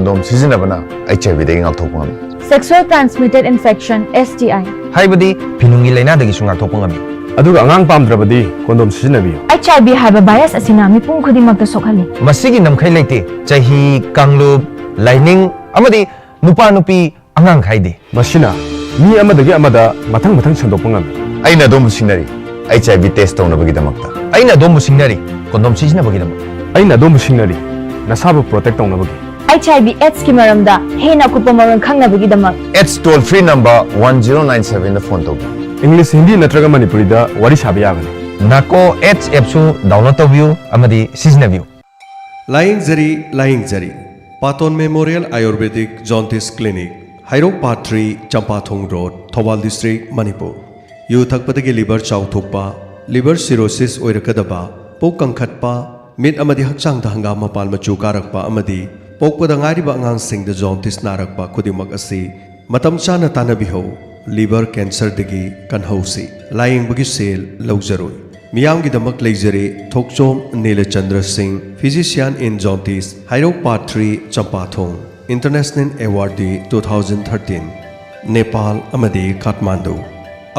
condom sizinabana HIV dagi ngakthokpa ngami. Sexual transmitted infection STI. Haibadi pinungi laina dagi su ngakthokpa ngami. Aduga angang pamdrabadi condom sizinabiyo. HIV haiba virus asina mipum khudingmakta sokhali. Masigi namkhai leite chahi kanglub laining amadi nupa nupi angang khaide. Masina mi amadagi amada mathang sandokpa ngami. Aina dom sinari HIV test tawna damakta. Aina dombu singnari condom sizinabagi damak. Aina dom sinari nasabu protect tawna HIV AIDS ki maramda hena kupa maron khangnabagi damak. AIDS toll free number 1097 da phone tawbi. English Hindi natraga Manipuri da wari sabi yagani. Nako AIDS app su download tawbiu amadi sizinabiu. Lying Zari Paton Memorial Ayurvedic Jaundice Clinic Hairok Part 3 Champathong Road Thawal District Manipur. Yu thakpadagi liver chawthokpa liver cirrhosis oirakadaba pok kangkhatpa mit amadi hakchang da hangam mapal machu karakpa amadi pokpada ngariba angang singda jaundice narakpa khudimak asi matam chana tanabiho liver cancer dagi kanhausi lying bagi sel lawjaroi miyamgi damak leijare thokchom Neelachandra Singh physician in jaundice Hairok Part 3 Champathong International Awardee 2013 Nepal amadi Kathmandu.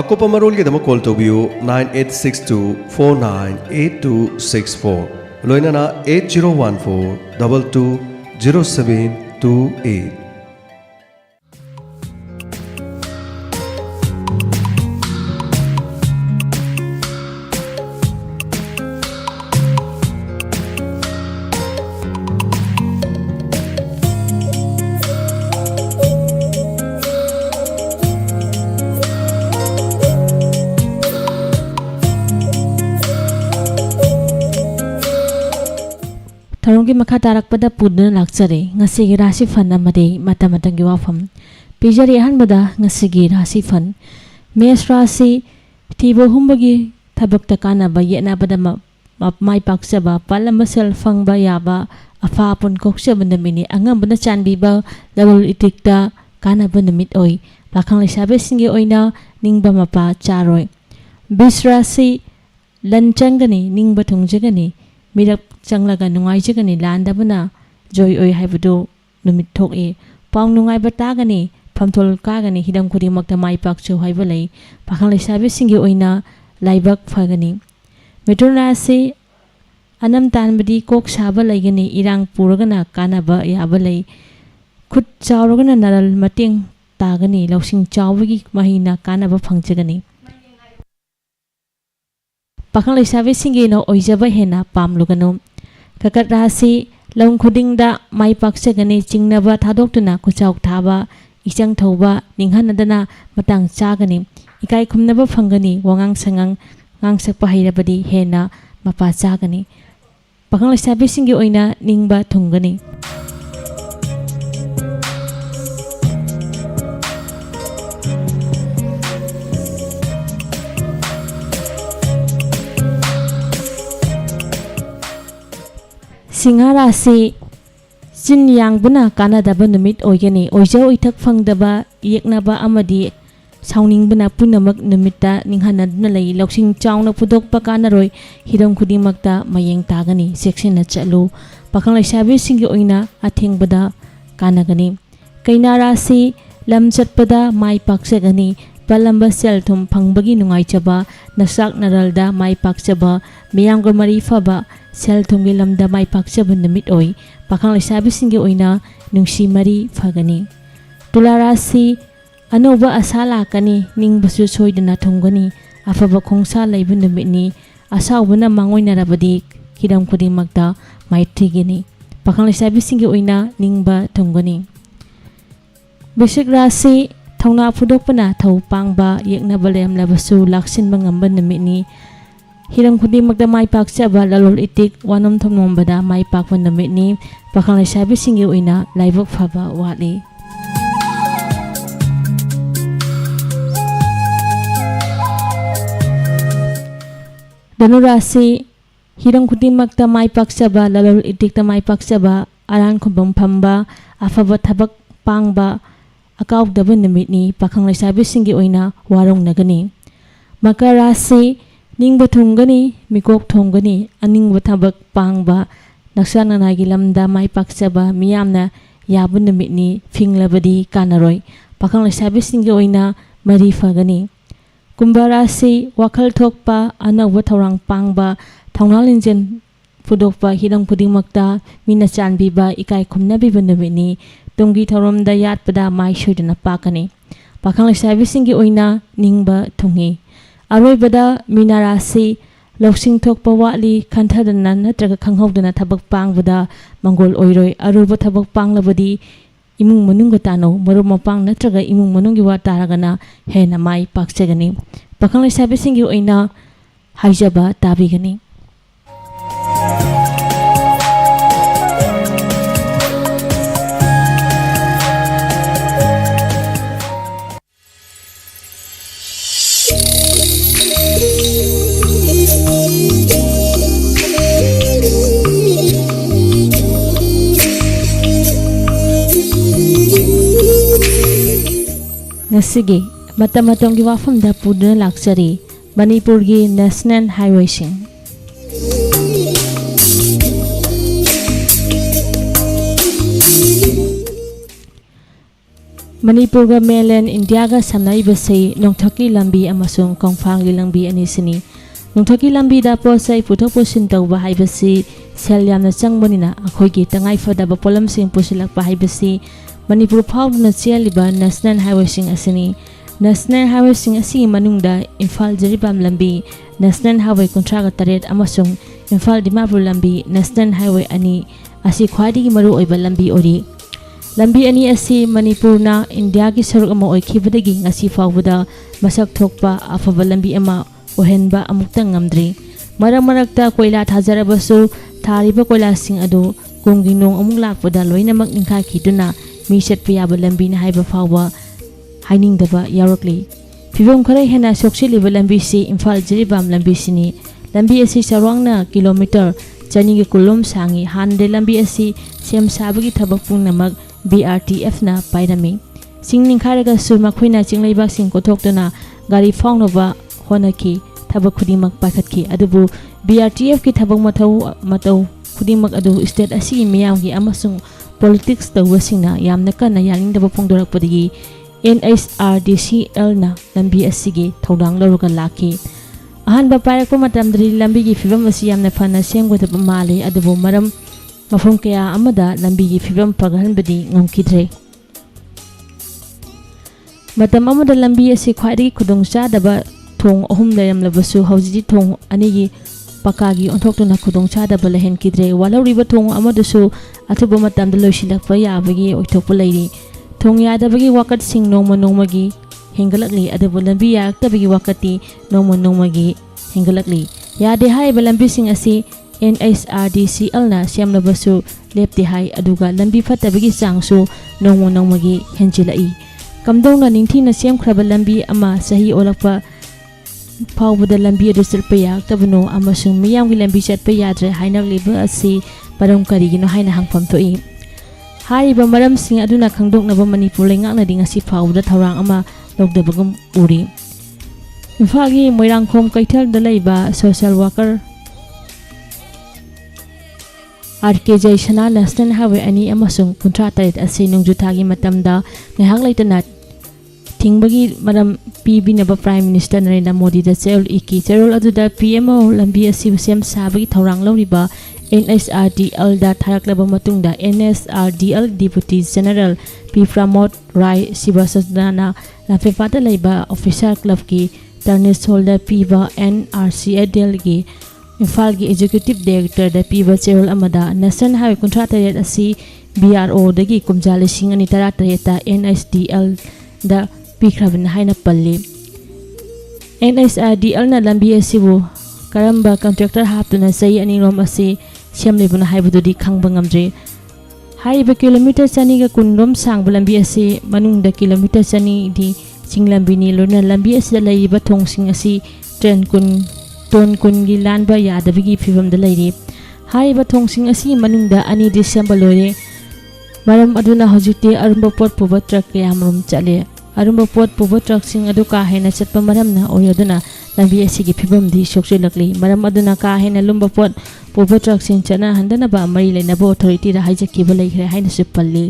Akopa marol ke dama call to view 9862498264 loinana 8014220728. Tarunggi makha tarak pada pudna lakchare ngasigi Rashi Phal amadi Matam Wapham pijari ahanbada ngasigi Rashi Phal mes Rashi thibo humbagi thabakta kanaba yena bada mai paksaba palamba sel fangba yaba afa pon kokse bandamini angam bana chanbiba level itikta kanaba namit oi pakhang lisabe singi oina ningba mapa charoi bisrasi lanchangani ningba thungjagani mirak changlaga nungai jagani landabana joy oi haibado numit thoke paung nungai batagani phamthol kagani hidam khuri makta mai pak chu haibalai pakhang lisabe singi oina laibak phagani metrolasi anam tanbadi kok saba laigani irang puragana kanaba yabalai khut chawragana naral mating tagani lausing chawgi mahina kanaba phangjagani pakhang lisabe singi no oijaba hena pamlugano kakat Rashi long khudingda mai paksagani chingnaba thadoktuna kuchauk thaba ichang thoba ninghanadana matang chagani ikai khumnaba phangani wangang sangang ngangsakpa hairabadi hena mapa chagani pakhang lisabe singi oina ningba thungani Singa Rashi Sin yang buna kanadaba numit oigani oija oithak phangdaba yeknaba amadi sauning buna punamak numita ninghanadna lei loksing chawna pudokpa kanaroi hidam khudimakta mayeng tagani section na chalu pakhang laisabi singi oina athengbada kanagani kaina Rashi lam chatpada mai paksagani palamba sel thum phangbagi nungai chaba nasak naralda mai pakchaba miyamga mari faba sel thumgi lamda mai pakchaba numit oi pakhang laisabi singi oina nungsi mari phagani Tula Rashi anoba asala kani ningbasu soidana thungani afaba khongsa laibu numitni asawbana mangoina rabadi hidam khudimakta maitrigini pakhang laisabi singi oina ningba thungani Basic Rashi thongna phudokpana thau pangba yekna balem labasu laksin bangamba numitni Hiram khudimagda mai pakchaba lalol itik wanom thomnombada mai pakwa numitni pakhang laisabi singi oina laibok phaba watli Danu Rashi hiram khudimagda mai pakchaba lalol itik ta mai pakchaba aran khumbam phamba afaba thabak pangba akaukdaba numitni pakhang laisabi singi oina warong nagani Makar Rashi Ningba thungani mikok thongani aningba thabak pangba naksana nagi lamda mai pakchaba miyamna yabu numitni finglabadi kanaroi pakhang lesabisingi oina mari fagani Kumbha Rashi wakhal thokpa anauba thorang pangba thongnalingjen pudokpa hidang pudingmakta mina chanbiba ikai khumnabiba numitni tunggi thoromda yatpada mai soidana pakani pakhang lesabisingi oina ningba thungi aroibada mina Rashi Loksing thokpa watli khanthadana natraga khanghodana thabak pangbada mangol oiroi aruba thabak panglabadi imung manungga tano maru mapang natraga imung manunggi wa taragana hena mai pakchagani pakhang lesabisingi oina haijaba tabigani Ngasigi matamatonggi Wapham da puduna laksari Manipurgi National Highway sing Manipurga mainland India ga samnaibase nongthaki lambi amasung kongphangli lambi anisini nongthaki lambi da posai puthok pusin tawba haibasi sel yamna changbanina akhoigi tangai fadaba polamsing pusilakpa haibasi Manipur Phal Cheliba National Highway sing asini National Highway sing asi manungda Phal Jeribam lambi National Highway kontraga taret amasung Phal Dimapur lambi National Highway ani asi khwadigi maru oiba lambi ori lambi ani asi Manipurna India gi saruk ama oikhibadagi ngasi fawbada masak thokpa afaba lambi ama ohenba amukta ngamdri marak-marakta koila thajarabasu thariba koila sing adu kongginong amuk lakpada loinamak ningkha khiduna mi setpa yaba lambi na haiba fawba hainingdaba yarakli phibam khara hena soksiliba lambi si Phal Jeribam lambi sini lambi asi sarwangna kilometer chani gi kulom sangi hande lambi asi sem sabagi thabak pungnamak BRTF na pairami singning kharaga surma khoina chingleibak sing kothokduna gari fawnaba honaki thabak khudimak pakhatki adubu BRTF ki thabak matau khudimak adu state asi miyamgi amasung politics tawasingna yamna kana yalingdaba phongdorakpadagi NHRDCL na lambi asigi thodang lawruga laki ahanba pairakpa matamdri lambi gi fibam asi yamna phana semgodaba male adubu maram mafum kaya amada lambi gi fibam paghanbadi ngamkidre matam amada lambi asi khwaidagi khudongchadaba thong ahum layamlabasu hawjiji thong anigi pakagi onthoktuna khudongchadaba lehen kidre walauriba thong amadusu athuba matamda loisilakpa yabagi oithokpa leiri thong yadabagi wakat sing nongmagi hengalakli adabu lambi yaktabagi wakati nongmagi hengalakli yade hai lambi sing asi NHRDCL na siamlabasu lepti hai aduga lambi fatabagi sangsu nongmagi henjilai kamdongna ningthina siamkhraba lambi ama sahi olakpa fawbada lambi adu chatpa yaktabano amasung miyamgi lambi chatpa yadre hainagliba asi param karigino haina hangpham thoi hariba maram sing aduna khangdoknaba Manipur lengakna dingasi fawbada thawrang ama logdabagum uri Phal gi Moirangkhom Kaithal da leiba social worker RK Jaisana National Highway ani amasung kuntra tarit asi nungjuthagi matamda ngahak laitana Tingbagi Madam Pibinaba Prime Minister Narendra Modi da Cheol Iki Cheol aduda PMO lambi asi sem sabagi thorang loriba NSRDL da tharaklaba matungda NSRDL Deputy General P Pramod Rai Sivasana Lafepata Laiba Officer Club ki Tarnis Holder Piba NRCADL ki Phal gi Executive Director da Piba Cheol amada National Highway Contractor asi BRO dagi kumjali singani taratayeta NSDL da Pikrabin haina palli NSRDL na lambi asibu karamba contractor haptuna sai anirom asi siamlibuna haibududi khangba ngamdre haiba kilometer chani ga kunrom sangba lambi asi manungda kilometer chani di singlambi ni lona lambi asi laiba thongsing asi train kun ton kun gi lanba yadabigi phibam da lairi haiba thongsing asi manungda ani December lore maram aduna hojikte arumba pot puba truck yamrum chale arumba pot puba truck sing adu ka hena chatpa maramna oyaduna lambi asigi phibam di sokjelakli maram aduna ka hena lumba pot puba truck sing chana handana ba mari lena bo authority ra haijaki ba lekhre haina supalli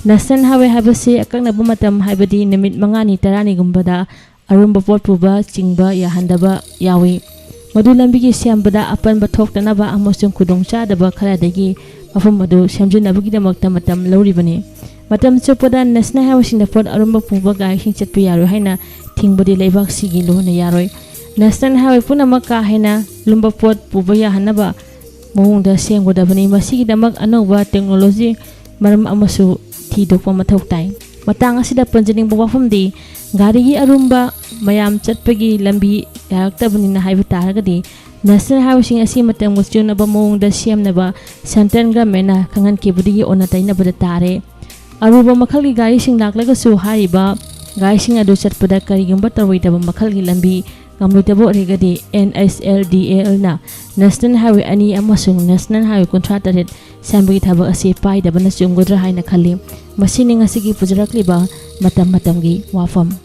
National Highway habasi akaknaba matam haibadi numit mangani tarani gumbada arumba pot puba chingba yahandaba yawi madu lambigi siambada apan bathoktanaba amasung kudong chadaba kharadagi mafam madu samjinabagidamagta matam loribani matam chopada National Highway singda pot arumba puba gai sing chatpi yaro haina thingbadi leibak sigi lohna yaroi National Highway punamak ka haina lumba pot puba yahanaba mawungda senggodabani masigidamak anauba technology maram amasu thidokpa mathau tai matang asida panjaning Wapham di gari gi arumba mayam chatpagi lambi yaktabani na haibu taragadi National Highway sing asi matam gusjuna ba mawungda siamnaba central government na kangan kebudi onatai na bada tare aruba makhali gari sing laklaga su haiba gari sing adu chatpada karigumba tarwaida ba makhali lambi ngamlutabo rigadi NSLDAL na National Highway ani amasung National Highway contract red sambagi thabak ase pai dabana chunggodra haina khali masini ngasigi pujarakliba matam matamgi Wapham